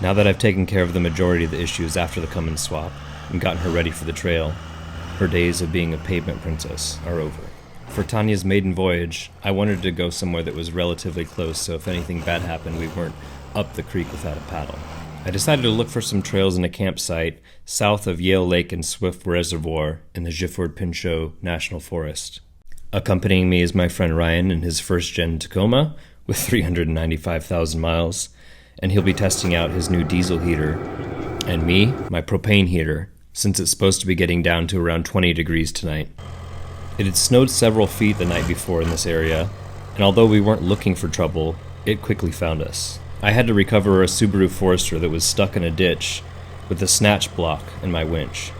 Now that I've taken care of the majority of the issues after the Cummins swap and gotten her ready for the trail, her days of being a pavement princess are over. For Tanya's maiden voyage, I wanted to go somewhere that was relatively close, so if anything bad happened, we weren't up the creek without a paddle. I decided to look for some trails in a campsite south of Yale Lake and Swift Reservoir in the Gifford-Pinchot National Forest. Accompanying me is my friend Ryan in his first-gen Tacoma with 395,000 miles, and he'll be testing out his new diesel heater, and me, my propane heater, since it's supposed to be getting down to around 20 degrees tonight. It had snowed several feet the night before in this area, and although we weren't looking for trouble, it quickly found us. I had to recover a Subaru Forester that was stuck in a ditch with a snatch block and my winch.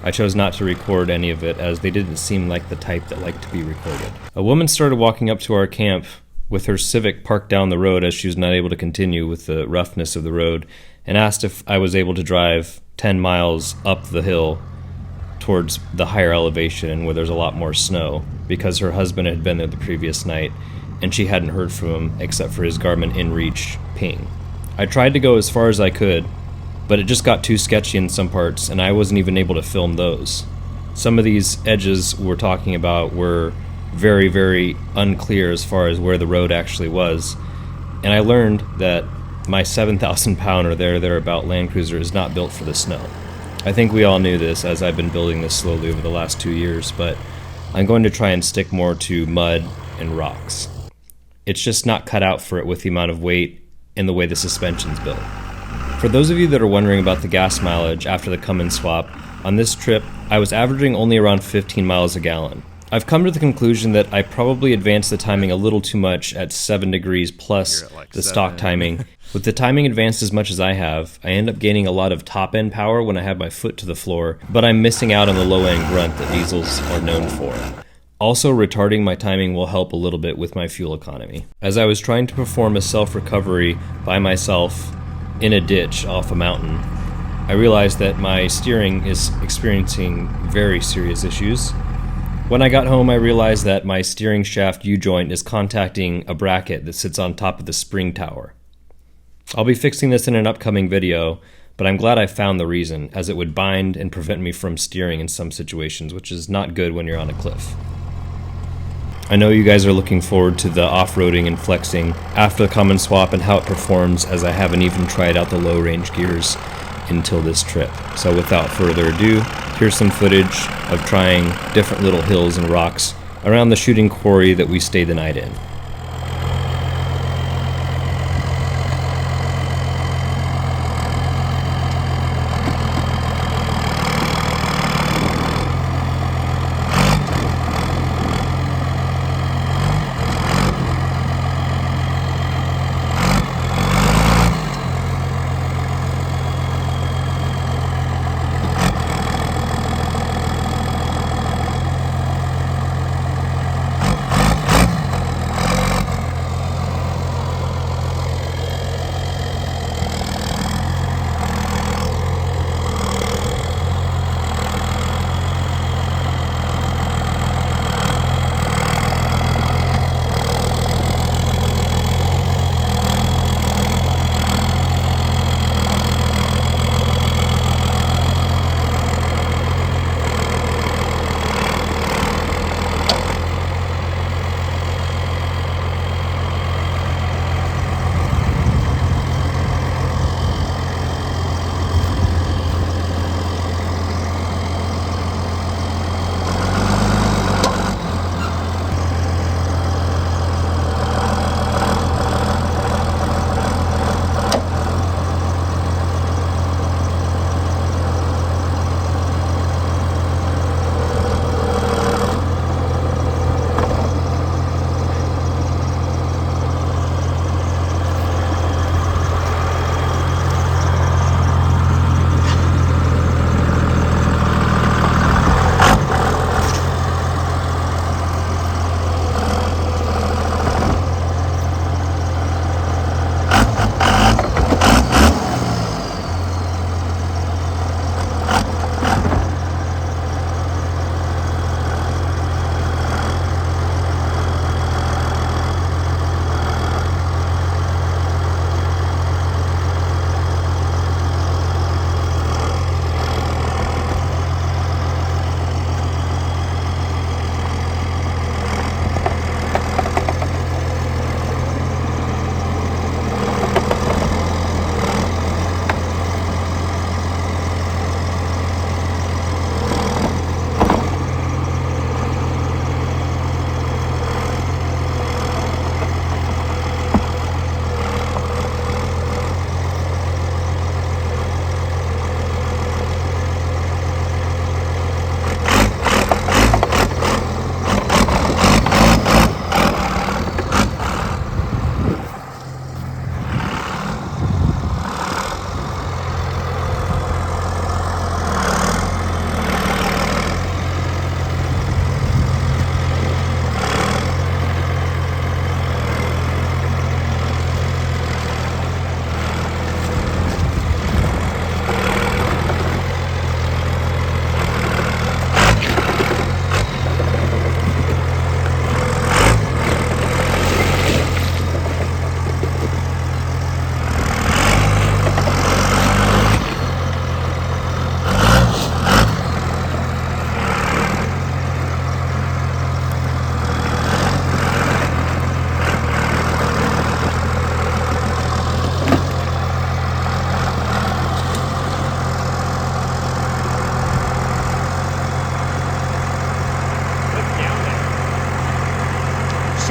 I chose not to record any of it as they didn't seem like the type that liked to be recorded. A woman started walking up to our camp with her Civic parked down the road as she was not able to continue with the roughness of the road and asked if I was able to drive 10 miles up the hill towards the higher elevation where there's a lot more snow because her husband had been there the previous night and she hadn't heard from him except for his Garmin InReach ping. I tried to go as far as I could, but it just got too sketchy in some parts and I wasn't even able to film those. Some of these edges we're talking about were very, very unclear as far as where the road actually was, and I learned that my 7,000 pound or thereabout Land Cruiser is not built for the snow. I think we all knew this as I've been building this slowly over the last 2 years, but I'm going to try and stick more to mud and rocks. It's just not cut out for it with the amount of weight and the way the suspension's built. For those of you that are wondering about the gas mileage after the Cummins swap, on this trip I was averaging only around 15 miles a gallon. I've come to the conclusion that I probably advanced the timing a little too much at 7 degrees plus the stock timing. With the timing advanced as much as I have, I end up gaining a lot of top-end power when I have my foot to the floor, but I'm missing out on the low-end grunt that diesels are known for. Also, retarding my timing will help a little bit with my fuel economy. As I was trying to perform a self-recovery by myself in a ditch off a mountain, I realized that my steering is experiencing very serious issues. When I got home, I realized that my steering shaft U-joint is contacting a bracket that sits on top of the spring tower. I'll be fixing this in an upcoming video, but I'm glad I found the reason, as it would bind and prevent me from steering in some situations, which is not good when you're on a cliff. I know you guys are looking forward to the off-roading and flexing after the Cummins swap and how it performs, as I haven't even tried out the low-range gears until this trip. So without further ado, here's some footage of trying different little hills and rocks around the shooting quarry that we stayed the night in.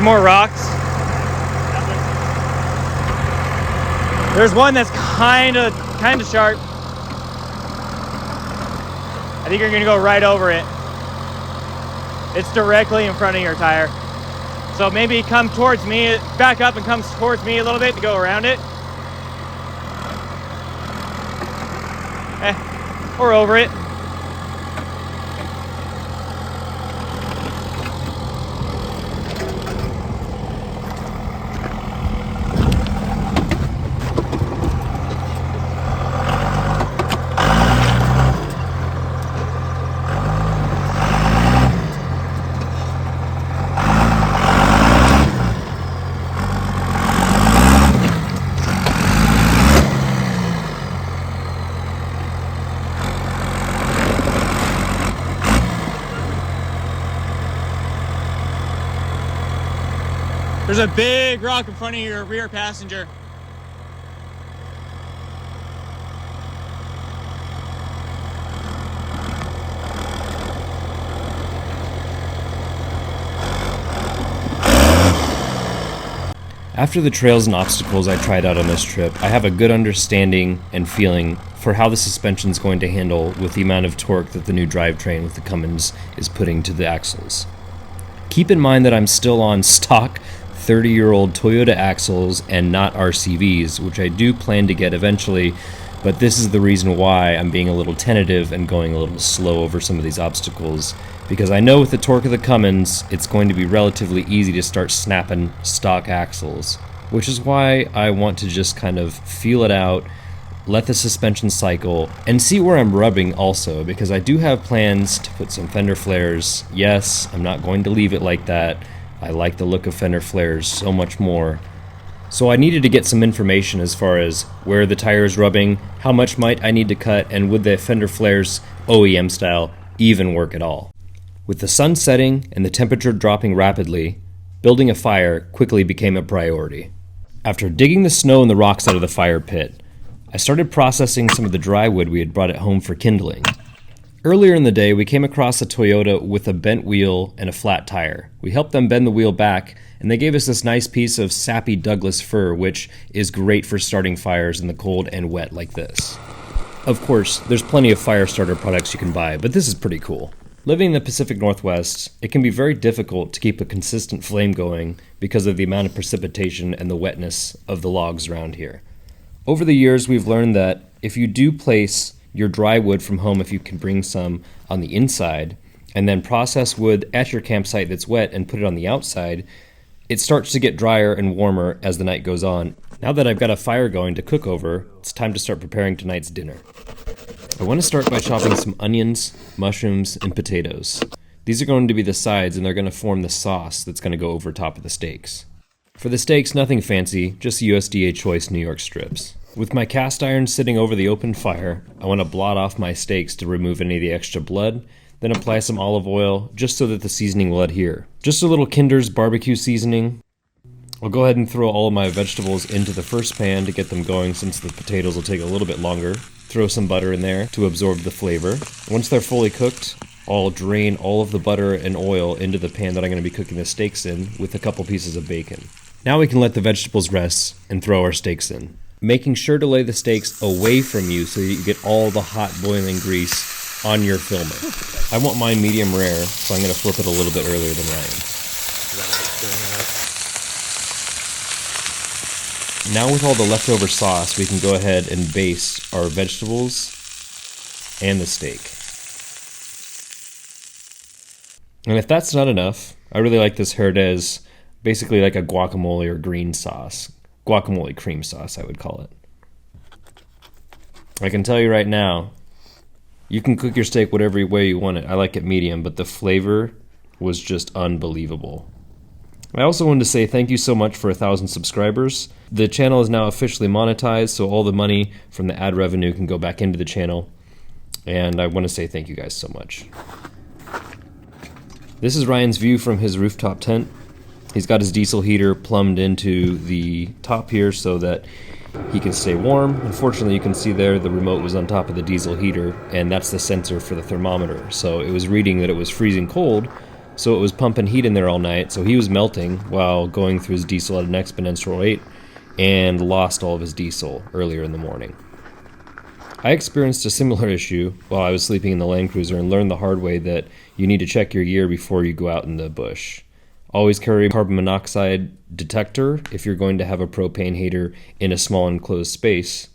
some more rocks. There's one that's kind of sharp. I think you're gonna go right over it. It's directly in front of your tire. So maybe come towards me, back up and come towards me a little bit to go around it. Or over it. There's a big rock in front of your rear passenger. After the trails and obstacles I tried out on this trip, I have a good understanding and feeling for how the suspension is going to handle with the amount of torque that the new drivetrain with the Cummins is putting to the axles. Keep in mind that I'm still on stock 30-year-old Toyota axles and not RCVs, which I do plan to get eventually, but this is the reason why I'm being a little tentative and going a little slow over some of these obstacles, because I know with the torque of the Cummins, it's going to be relatively easy to start snapping stock axles, which is why I want to just kind of feel it out, let the suspension cycle, and see where I'm rubbing also, because I do have plans to put some fender flares. Yes, I'm not going to leave it like that. I like the look of fender flares so much more. So I needed to get some information as far as where the tire is rubbing, how much might I need to cut, and would the fender flares, OEM style, even work at all. With the sun setting and the temperature dropping rapidly, building a fire quickly became a priority. After digging the snow and the rocks out of the fire pit, I started processing some of the dry wood we had brought at home for kindling. Earlier in the day, we came across a Toyota with a bent wheel and a flat tire. We helped them bend the wheel back, and they gave us this nice piece of sappy Douglas fir, which is great for starting fires in the cold and wet like this. Of course, there's plenty of fire starter products you can buy, but this is pretty cool. Living in the Pacific Northwest, it can be very difficult to keep a consistent flame going because of the amount of precipitation and the wetness of the logs around here. Over the years, we've learned that if you do place your dry wood from home, if you can bring some on the inside, and then process wood at your campsite that's wet and put it on the outside, it starts to get drier and warmer as the night goes on. Now that I've got a fire going to cook over, it's time to start preparing tonight's dinner. I want to start by chopping some onions, mushrooms, and potatoes. These are going to be the sides, and they're going to form the sauce that's going to go over top of the steaks. For the steaks, nothing fancy, just USDA choice New York strips. With my cast iron sitting over the open fire, I want to blot off my steaks to remove any of the extra blood, then apply some olive oil just so that the seasoning will adhere. Just a little Kinder's barbecue seasoning. I'll go ahead and throw all of my vegetables into the first pan to get them going since the potatoes will take a little bit longer. Throw some butter in there to absorb the flavor. Once they're fully cooked, I'll drain all of the butter and oil into the pan that I'm going to be cooking the steaks in with a couple pieces of bacon. Now we can let the vegetables rest and throw our steaks in. Making sure to lay the steaks away from you so that you get all the hot boiling grease on your filmer. I want mine medium rare, so I'm going to flip it a little bit earlier than Ryan. Now with all the leftover sauce, we can go ahead and baste our vegetables and the steak. And if that's not enough, I really like this Herdez, basically like a guacamole or green sauce. Guacamole cream sauce, I would call it. I can tell you right now, you can cook your steak whatever way you want it. I like it medium, but the flavor was just unbelievable. I also wanted to say thank you so much for 1,000 subscribers. The channel is now officially monetized, so all the money from the ad revenue can go back into the channel. And I want to say thank you guys so much. This is Ryan's view from his rooftop tent. He's got his diesel heater plumbed into the top here so that he can stay warm. Unfortunately, you can see there the remote was on top of the diesel heater, and that's the sensor for the thermometer. So it was reading that it was freezing cold, So it was pumping heat in there all night, so he was melting while going through his diesel at an exponential rate and lost all of his diesel earlier in the morning. I experienced a similar issue while I was sleeping in the Land Cruiser and learned the hard way that you need to check your gear before you go out in the bush. Always carry a carbon monoxide detector if you're going to have a propane heater in a small enclosed space.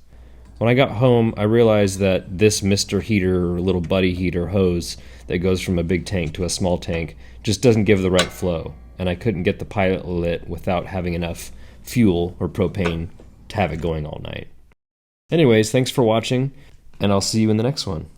When I got home, I realized that this Mr. Heater or little buddy heater hose that goes from a big tank to a small tank just doesn't give the right flow, and I couldn't get the pilot lit without having enough fuel or propane to have it going all night. Anyways, thanks for watching, and I'll see you in the next one.